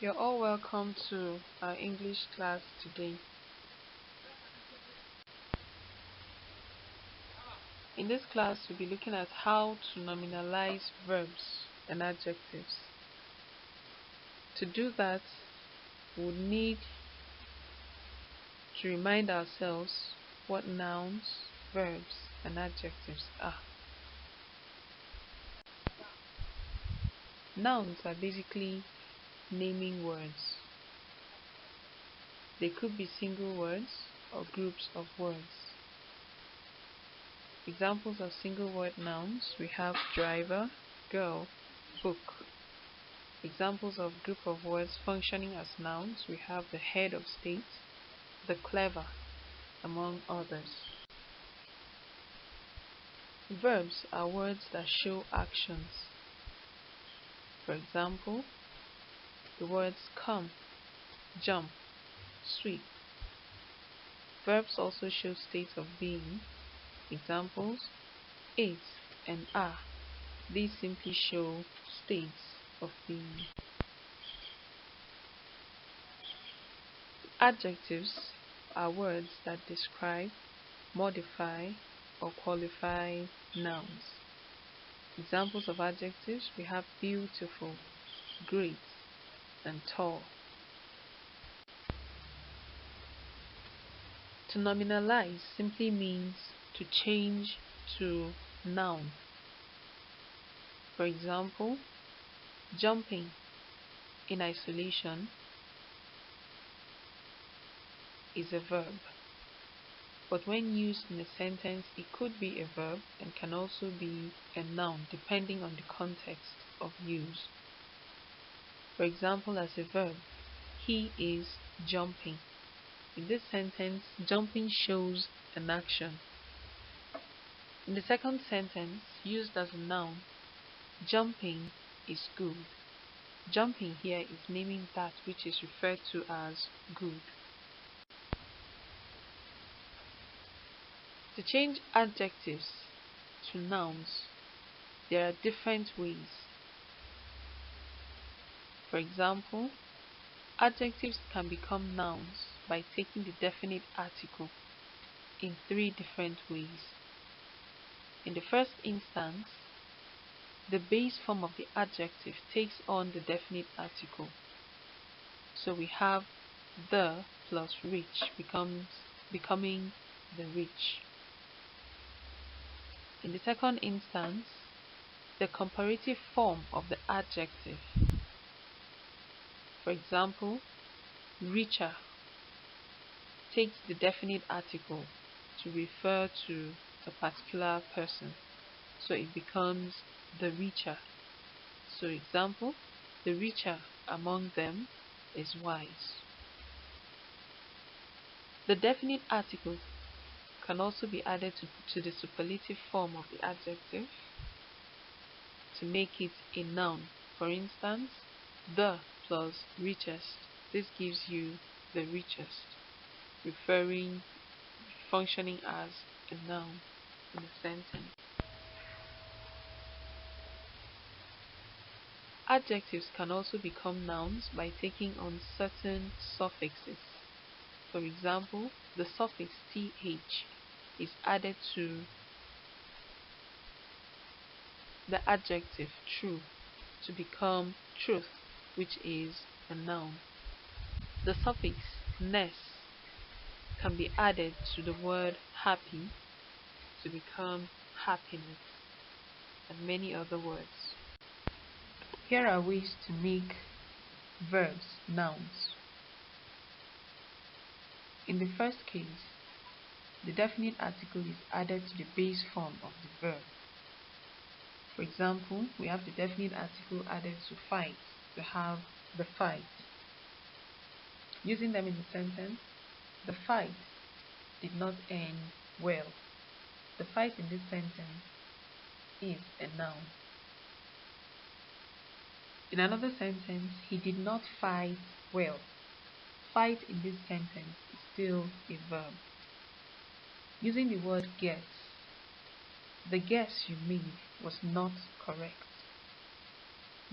You're all welcome to our English class today. In this class, we'll be looking at how to nominalize verbs and adjectives. To do that, we'll need to remind ourselves what nouns, verbs, and adjectives are. Nouns are basically naming words. They could be single words or groups of words. Examples of single word nouns, we have driver, girl, book. Examples of group of words functioning as nouns, we have the head of state, the clever, among others. Verbs are words that show actions. For example, the words come, jump, sweep. Verbs also show states of being. Examples, is and are. These simply show states of being. Adjectives are words that describe, modify, or qualify nouns. Examples of adjectives, we have beautiful, great, and tall. To nominalize simply means to change to noun. For example, jumping in isolation is a verb, but when used in a sentence, it could be a verb and can also be a noun depending on the context of use. For example, as a verb, he is jumping. In this sentence, jumping shows an action. In the second sentence, used as a noun, jumping is good. Jumping here is naming that which is referred to as good. To change adjectives to nouns, there are different ways. For example, adjectives can become nouns by taking the definite article in three different ways. In the first instance, the base form of the adjective takes on the definite article. So we have the plus rich becoming the rich. In the second instance, the comparative form of the adjective. For example, richer takes the definite article to refer to a particular person. So it becomes the richer. So example, the richer among them is wise. The definite article can also be added to the superlative form of the adjective to make it a noun. For instance, the plus richest. This gives you the richest, functioning as a noun in a sentence. Adjectives can also become nouns by taking on certain suffixes. For example, the suffix th is added to the adjective true to become truth, which is a noun. The suffix ness can be added to the word happy to become happiness, and many other words. Here are ways to make verbs nouns. In the first case, the definite article is added to the base form of the verb. For example, we have the definite article added to fight to have the fight. Using them in the sentence, the fight did not end well. The fight in this sentence is a noun. In another sentence, he did not fight well. Fight in this sentence is still a verb. Using the word guess, the guess you made was not correct.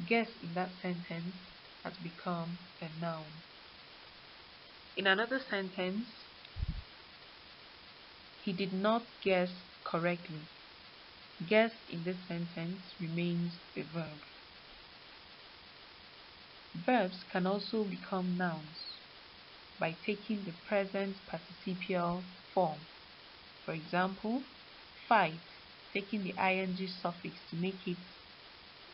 Guess in that sentence has become a noun. In another sentence, he did not guess correctly. Guess in this sentence remains a verb. Verbs can also become nouns by taking the present participial form. For example, fight, taking the ing suffix to make it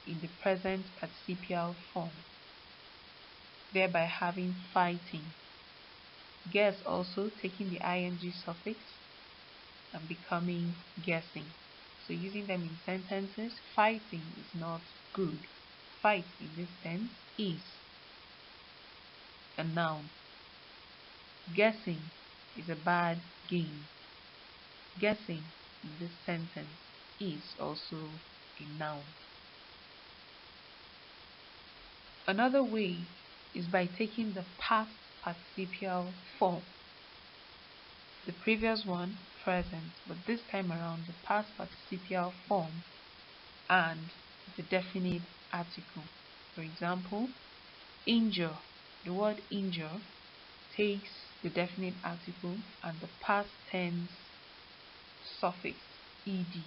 in the present participial form, thereby having fighting. Guess also taking the ing suffix and becoming guessing. So using them in sentences, fighting is not good. Fight in this sense is a noun. Guessing is a bad game. Guessing in this sentence is also a noun. Another way is by taking the past participial form. The previous one, present, but this time around the past participial form and the definite article. For example, injure. The word injure takes the definite article and the past tense suffix ed.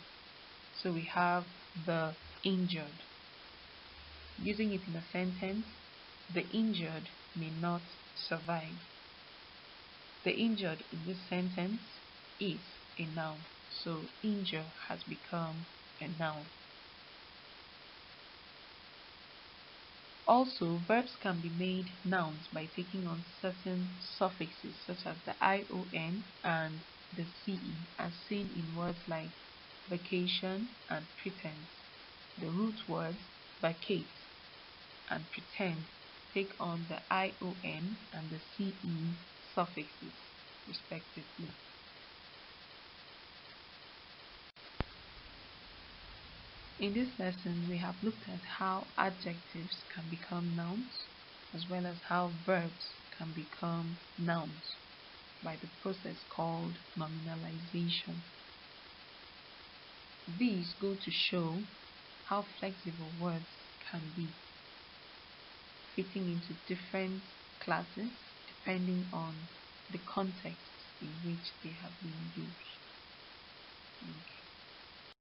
So we have the injured. Using it in a sentence, the injured may not survive. The injured in this sentence is a noun, so injure has become a noun. Also, verbs can be made nouns by taking on certain suffixes such as the ion and the ce, as seen in words like vacation and pretend. The root words vacate and pretend take on the ion and the ce suffixes, respectively. In this lesson, we have looked at how adjectives can become nouns, as well as how verbs can become nouns by the process called nominalization. These go to show how flexible words can be, fitting into different classes depending on the context in which they have been used. Okay.